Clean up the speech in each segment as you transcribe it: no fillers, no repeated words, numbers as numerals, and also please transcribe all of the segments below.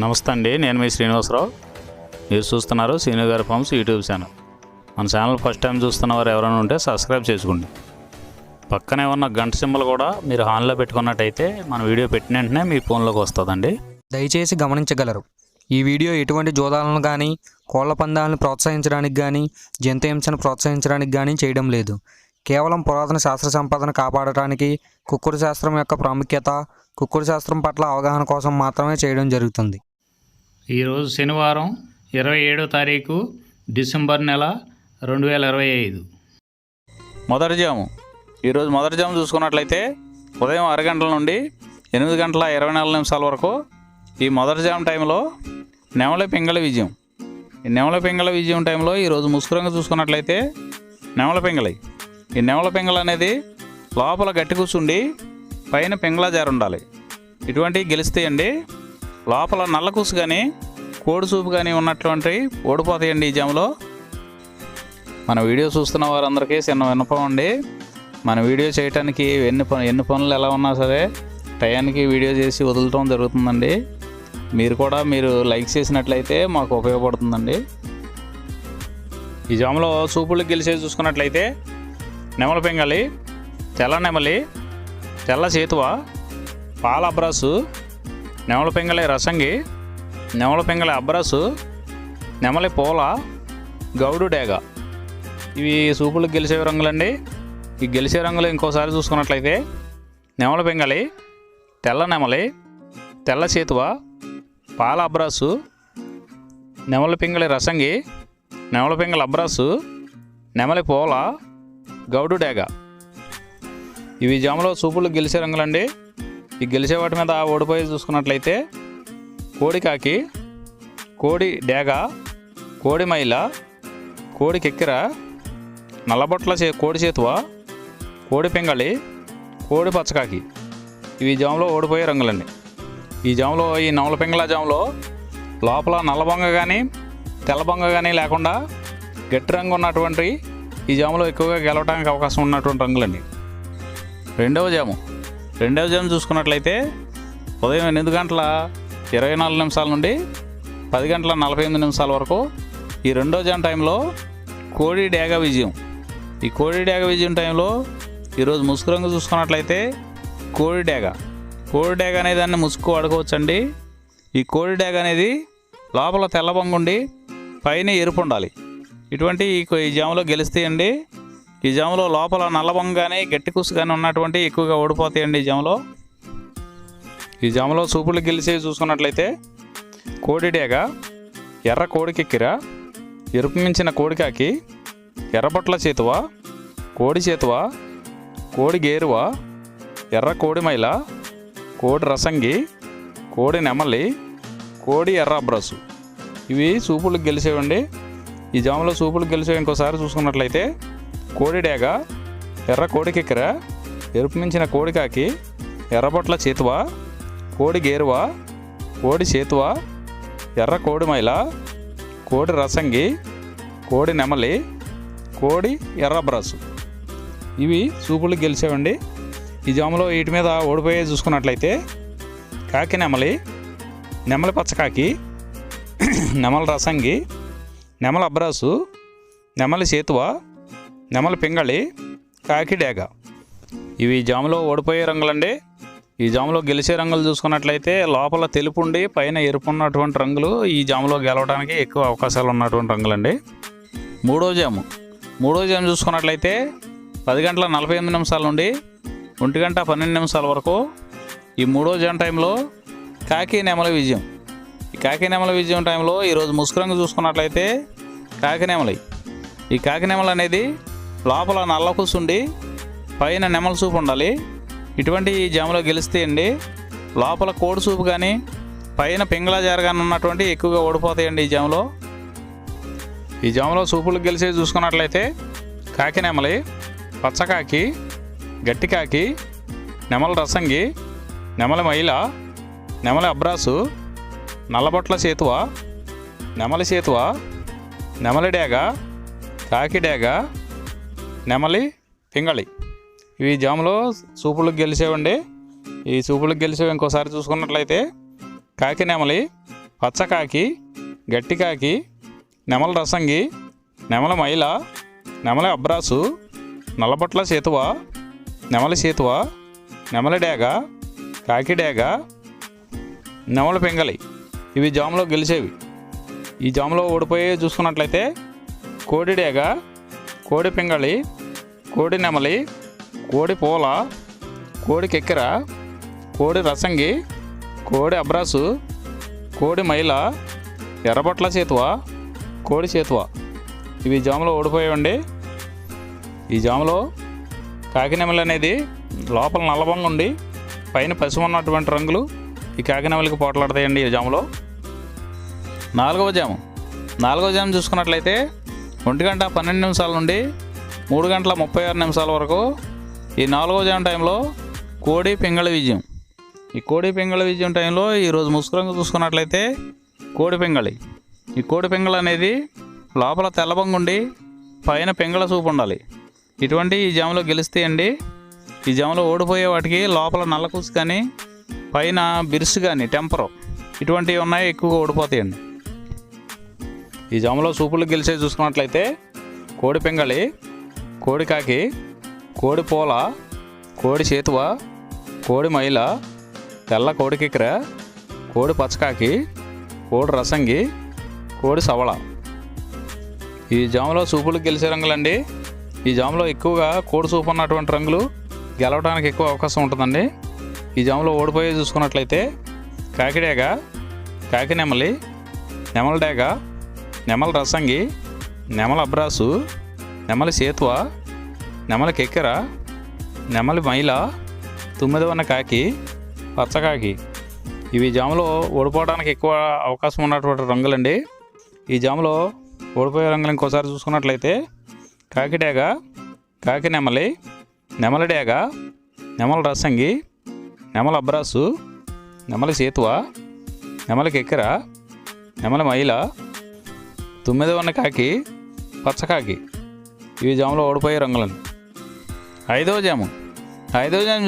నమస్తే అండి, నేను మీ శ్రీనివాసరావు. మీరు చూస్తున్నారు శ్రీను గారి ఫార్మ్స్ యూట్యూబ్ ఛానల్. మన ఛానల్ ఫస్ట్ టైం చూస్తున్న వారు ఎవరైనా ఉంటే సబ్స్క్రైబ్ చేసుకోండి. పక్కనే ఉన్న గంట సింబల్ కూడా మీరు ఆన్లో పెట్టుకున్నట్టయితే మన వీడియో పెట్టిన వెంటనే మీ ఫోన్లోకి వస్తుందండి. దయచేసి గమనించగలరు, ఈ వీడియో ఎటువంటి జోదాలను కానీ కోళ్ల పందాలను ప్రోత్సహించడానికి కానీ జంతు హింసను ప్రోత్సహించడానికి కానీ చేయడం లేదు. కేవలం పురాతన శాస్త్ర సంపదను కాపాడటానికి, కుక్కుడు శాస్త్రం యొక్క ప్రాముఖ్యత, కుక్కుడు శాస్త్రం పట్ల అవగాహన కోసం మాత్రమే చేయడం జరుగుతుంది. ఈరోజు శనివారం 27వ తారీఖు డిసెంబర్ నెల 2025. మొదటి జాము. ఈరోజు మొదటి జాము చూసుకున్నట్లయితే ఉదయం 6 గంటల నుండి 8 గంటల 24 నిమిషాల వరకు ఈ మొదటి జాము టైంలో నెమలి పింగళ విజయం. ఈ నెమలి పింగళ విజయం టైంలో ఈరోజు ముసుకురంగా చూసుకున్నట్లయితే నెమలి పింగళి. ఈ నెమలి పింగళ అనేది లోపల గట్టి కూర్చుండి పైన పింగళ జారు ఉండాలి. ఇటువంటివి గెలుస్తాయండి. లోపల నల్ల కూసు కానీ కోడి చూపు కానీ ఉన్నటువంటి ఓడిపోతాయండి ఈ జాములో. మన వీడియో చూస్తున్న వారందరికీ చిన్న విన్నపం అండి, మన వీడియో చేయడానికి ఎన్ని పనులు ఎలా ఉన్నా సరే టయానికి వీడియో చేసి వదలటం జరుగుతుందండి. మీరు లైక్ చేసినట్లయితే మాకు ఉపయోగపడుతుందండి. ఈ జాములో చూపులకు గెలిచేది చూసుకున్నట్లయితే నెమలి పింగళి, తెల్ల నెమలి, తెల్ల చేతువ, పాల అబ్రాసు, నెమలి పింగళి రసంగి, నెమలి పింగళి అబ్రాసు, నెమలి పూల, గౌడు డేగ. ఇవి చూపులకు గెలిచే రంగులండి. ఈ గెలిచే రంగులు ఇంకోసారి చూసుకున్నట్లయితే నెమలి పింగళి, తెల్ల నెమలి, తెల్ల చేతువ, పాల అబ్రాసు, నెమలి పింగళి రసంగి, నెమలి పింగళి అబ్రాసు, నెమలి పూల, గౌడు డేగ. ఇవి జాములో చూపులకు గెలిచే రంగులండి. ఈ గెలిచే వాటి మీద ఓడిపోయి చూసుకున్నట్లయితే కోడి కాకి, కోడి డేగ, కోడి మైల, కోడి కెక్కిర, నల్లబొట్ల కోడి చేతువ, కోడి పింగళి, కోడి పచ్చకాకి. ఇవి జాములో ఓడిపోయే రంగులండి. ఈ జాములో ఈ నెమలి పింగళ జాములో లోపల నల్లబొంగ కానీ తెల్లబొంగ కానీ లేకుండా గట్టి రంగు ఉన్నటువంటి ఈ జాములో ఎక్కువగా గెలవడానికి అవకాశం ఉన్నటువంటి రంగులండి. రెండవ జాము చూసుకున్నట్లయితే ఉదయం 8 గంటల 24 నిమిషాల నుండి 10 గంటల 48 నిమిషాల వరకు ఈ రెండో జాము టైంలో కోడి డేగ విజయం. ఈ కోడి డేగ విజయం టైంలో ఈరోజు ముసుగు రంగు చూసుకున్నట్లయితే కోడి డేగ అనే దాన్ని ముసుగు వాడుకోవచ్చండి. ఈ కోడి డేగ అనేది లోపల తెల్లబొంగుండి పైన ఎరుపు ఉండాలి. ఇటువంటి ఈ జాములో గెలుస్తాయండి. ఈ జాములో లోపల నల్లబొంగ కానీ గట్టి కూసు కానీ ఉన్నటువంటి ఎక్కువగా ఓడిపోతాయండి ఈ జాములో చూపులు గెలిచేవి చూసుకున్నట్లయితే కోడి డేగ, ఎర్ర కోడి కెక్కిర, ఎరుపు మించిన కోడికాకి, ఎర్రబొట్ల చేతువ, కోడి చేతువ, కోడి గేరువ, ఎర్ర కోడి మైల, కోడి రసంగి, కోడి నెమలి, కోడి ఎర్ర అబ్రాసు. ఇవి చూపులకు గెలిచేవండి. ఈ జాములో చూపులకు గెలిచేవి ఇంకోసారి చూసుకున్నట్లయితే కోడి డేగ, ఎర్ర కోడి కెక్కిర, ఎరుపు మించిన కోడికాకి, ఎర్రబొట్ల చేతువ, కోడి గేరువ, కోడి చేతువ, ఎర్ర కోడి మైల, కోడి రసంగి, కోడి నెమలి, కోడి ఎర్ర బ్రాసు. ఇవి చూపులకు గెలిచేవండి. ఈ జాములో వీటి మీద ఓడిపోయే చూసుకున్నట్లయితే కాకి నెమలి, నెమలి పచ్చకాకి, నెమలి రసంగి, నెమలి అబ్రాసు, నెమలి చేతువ, నెమలి పింగళి, కాకి డేగ. ఇవి జాములో ఓడిపోయే రంగులండి. ఈ జాములో గెలిచే రంగులు చూసుకున్నట్లయితే లోపల తెలుపు ఉండి పైన ఎరుపు ఉన్నటువంటి రంగులు ఈ జాములో గెలవడానికి ఎక్కువ అవకాశాలు ఉన్నటువంటి రంగులండి. మూడో జాము చూసుకున్నట్లయితే 10 గంటల 48 నిమిషాల నుండి 1 గంట 12 నిమిషాల వరకు ఈ మూడో జాము టైంలో కాకి నెమలి విజయం. ఈ కాకి నెమలి విజయం టైంలో ఈరోజు ముసుగు రంగు చూసుకున్నట్లయితే కాకి నెమలి. ఈ కాకి నెమలి అనేది లోపల నల్ల కూసుండి పైన నెమలి చూపు ఉండాలి. ఇటువంటి ఈ జాములో గెలుస్తాయండి. లోపల కోడి చూపు కానీ పైన పింగళ జారగానే ఉన్నటువంటి ఎక్కువగా ఓడిపోతాయండి ఈ జాములో చూపులకు గెలిచేది చూసుకున్నట్లయితే కాకి నెమలి, పచ్చకాకి, గట్టి కాకి, నెమలి రసంగి, నెమలి మైల, నెమలి అబ్రాసు, నల్లబొట్ల చేతువ, నెమలి చేతువ, నెమలి డేగ, కాకి డేగ, నెమలి పింగళి. ఇవి జాములో చూపులకు గెలిచేవండి. ఈ చూపులకు గెలిచేవి ఇంకోసారి చూసుకున్నట్లయితే కాకి నెమలి, పచ్చకాకి, గట్టికాకి, నెమల రసంగి, నెమల మైల, నెమల అబ్రాసు, నల్లబొట్ల సేతువ, నెమలి సేతువ, నెమలి డేగ, కాకి డేగ, నెమల పింగళి. ఇవి జాములో గెలిచేవి. ఈ జాములో ఓడిపోయి చూసుకున్నట్లయితే కోడి డేగ, కోడి పింగళి, కోడి నెమలి, కోడి పూల, కోడి కెక్కెర, కోడి రసంగి, కోడి అబ్రాసు, కోడి మైల, ఎర్రబొట్ల చేతువ, కోడి చేతువ. ఇవి జాములో ఓడిపోయాయండి. ఈ జాములో కాకి నెమలి అనేది లోపల నల్లబంగా ఉండి పైన పసుపు ఉన్నటువంటి రంగులు ఈ కాకి నెమలికి పోట్లాడతాయండి ఈ జాములో. నాలుగవ జాము చూసుకున్నట్లయితే 1:12 నుండి 3:36 వరకు ఈ 4వ జాము టైంలో కోడి పింగళి విజయం. ఈ కోడి పింగళి విజయం టైంలో ఈరోజు ముసుగురంగు చూసుకున్నట్లయితే కోడి పింగళి. ఈ కోడి పింగళి అనేది లోపల తెల్లబంగుండి పైన పింగళ చూపు ఉండాలి. ఇటువంటి ఈ జాములో గెలుస్తాయండి. ఈ జాములో ఓడిపోయే వాటికి లోపల నల్లకూసు కానీ పైన బిరుసు కానీ టెంపరు ఇటువంటివి ఉన్నాయి, ఎక్కువగా ఓడిపోతాయండి. ఈ జాములో సూపులు గెలిచే చూసుకున్నట్లయితే కోడి పింగళి, కోడి కాకి, కోడి పూల, కోడి చేతువ, కోడి మైల, తెల్ల కోడి కిక్కెర, కోడి పచ్చకాకి, కోడి రసంగి, కోడి సవళ. ఈ జాములో సూపులు గెలిచే రంగులండి. ఈ జాములో ఎక్కువగా కోడి సూపు ఉన్నటువంటి రంగులు గెలవడానికి ఎక్కువ అవకాశం ఉంటుందండి. ఈ జాములో ఓడిపోయి చూసుకున్నట్లయితే కాకిడేగ, కాకి నెమలి, నెమల డేగ, నెమల రసంగి, నెమల అబ్రాసు, నెమలి సేతువ, నెమలి కెక్కెర, నెమలి మైల, 9వ కాకి, పచ్చకాకి. ఇవి జాములో ఓడిపోవడానికి ఎక్కువ అవకాశం ఉన్నటువంటి రంగులండి. ఈ జాములో ఓడిపోయే రంగులు ఇంకోసారి చూసుకున్నట్లయితే కాకి డేగ, కాకి నెమలి, నెమలి డేగ, నెమల రసంగి, నెమల అబ్రాసు, నెమలి సేతువ, నెమలి కెక్కెర, నెమలి మైల, 9వ కాకి, పచ్చకాకి. ఇవి జాములో ఓడిపోయే రంగులండి. ఐదవ జాము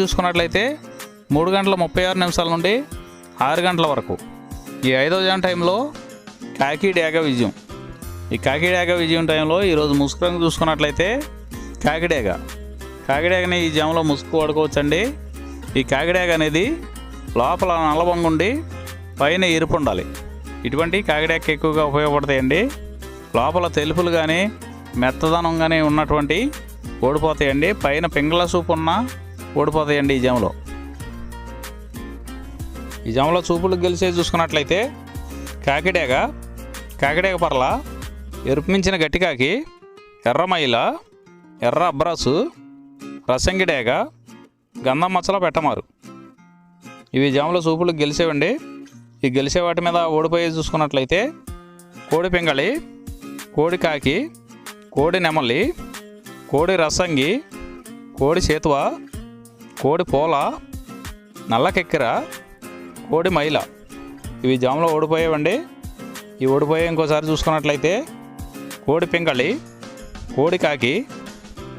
చూసుకున్నట్లయితే 3:36 నుండి 6 గంటల వరకు ఈ 5వ జాము టైంలో కాకి డేగ విజయం. ఈ కాకి డేగ విజయం టైంలో ఈరోజు ముసుగు రంగు చూసుకున్నట్లయితే కాకిడేగని ఈ జాములో ముసుగు వాడుకోవచ్చండి. ఈ కాకిడేగ అనేది లోపల నల్లబొంగుండి పైన ఎరుపు ఉండాలి. ఇటువంటి కాకిడేగకి ఎక్కువగా ఉపయోగపడతాయండి. లోపల తెలుపులు కానీ మెత్తదనం కానీ ఉన్నటువంటి ఓడిపోతాయండి. పైన పింగళ సూపు ఉన్న ఓడిపోతాయండి ఈ జాములో. ఈ జాములో చూపులు గెలిచే చూసుకున్నట్లయితే కాకిడేగ పర్ల, ఎరుపు మించిన గట్టికాకి, ఎర్రమైల, ఎర్ర అబ్రాసు, రసంగి డేగ, గంధం మచ్చల పెట్టమారు. ఇవి జాములో చూపులు గెలిచేవండి. ఈ గెలిచే వాటి మీద ఓడిపోయి చూసుకున్నట్లయితే కోడి పింగళి, కోడి కాకి, కోడి నెమలి, కోడి రసంగి, కోడి చేతువ, కోడి పూల, నల్ల కెక్కెర, కోడి మైల. ఇవి జాములో ఓడిపోయేవండి. ఈ ఓడిపోయే ఇంకోసారి చూసుకున్నట్లయితే కోడి పింగళి, కోడి కాకి,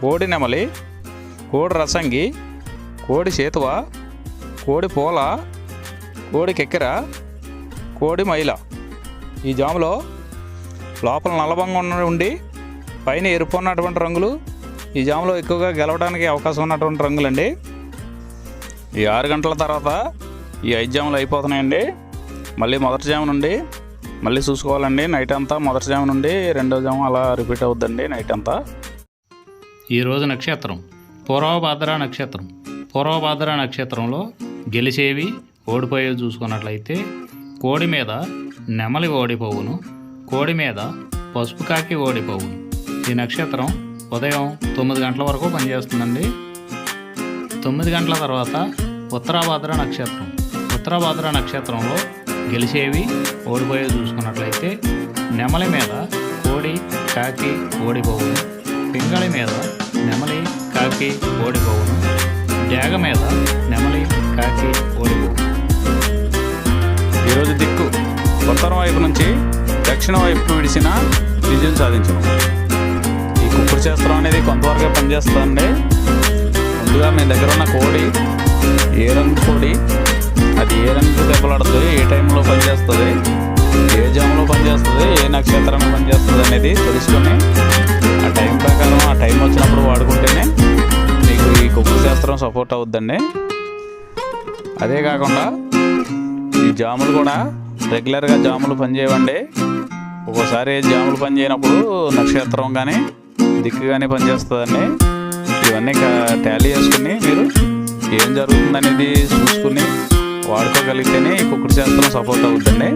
కోడి నెమలి, కోడి రసంగి, కోడి చేతువ, కోడి పూల, కోడి కెక్కెర, కోడి మైల. ఈ జాములో లోపల నల్లబంగా ఉండి పైన ఎరుపు ఉన్నటువంటి రంగులు ఈ జాములో ఎక్కువగా గెలవడానికి అవకాశం ఉన్నటువంటి రంగులండి. ఈ 6 గంటల తర్వాత ఈ 5 జాములు అయిపోతున్నాయండి. మళ్ళీ మొదటి జాము నుండి మళ్ళీ చూసుకోవాలండి. నైట్ అంతా మొదటి జాము నుండి 2వ జాము అలా రిపీట్ అవుద్దండి నైట్ అంతా. ఈరోజు నక్షత్రం పూర్వభాద్ర నక్షత్రంలో గెలిచేవి ఓడిపోయేవి చూసుకున్నట్లయితే కోడి మీద నెమలి ఓడిపోవును, కోడి మీద పసుపు కాకి ఓడిపోవును. ఈ నక్షత్రం ఉదయం 9 గంటల వరకు పనిచేస్తుందండి. 9 గంటల తర్వాత ఉత్తరాభాద్ర నక్షత్రంలో గెలిచేవి ఓడిపోయేవి చూసుకున్నట్లయితే నెమలి మీద కోడి కాకి ఓడిపోవును, పింగళి మీద నెమలి కాకి ఓడిపోవును, డేగ మీద నెమలి కాకి ఓడిపోవును. ఈరోజు దిక్కు ఉత్తరం వైపు నుంచి దక్షిణ వైపుకు విడిచిన విజయం సాధించడం. ఈ కుక్కుడు శాస్త్రం అనేది కొంతవరకే పనిచేస్తుందండి. ముందుగా మీ దగ్గర ఉన్న కోడి ఏ రంగు కోడి, అది ఏ రంగు దెబ్బలాడుతుంది, ఏ టైంలో పనిచేస్తుంది, తెలుసుకొని ఆ టైం ప్రకారం ఆ టైం వచ్చినప్పుడు వాడుకుంటేనే మీకు ఈ కుక్కుడు శాస్త్రం సపోర్ట్ అవుద్దండి. అదే కాకుండా ఈ జాములు కూడా రెగ్యులర్గా జాములు పనిచేయవండి. ఒక్కోసారి జాములు పనిచేయనప్పుడు నక్షత్రం కానీ దిక్కు కానీ పనిచేస్తుందండి. ఇవన్నీ టాలీ చేసుకుని మీరు ఏం జరుగుతుందనేది చూసుకుని వాడుకోగలిగితేనే ఈ కుక్కుడు శాస్త్రం సపోర్ట్ అవుతుందండి.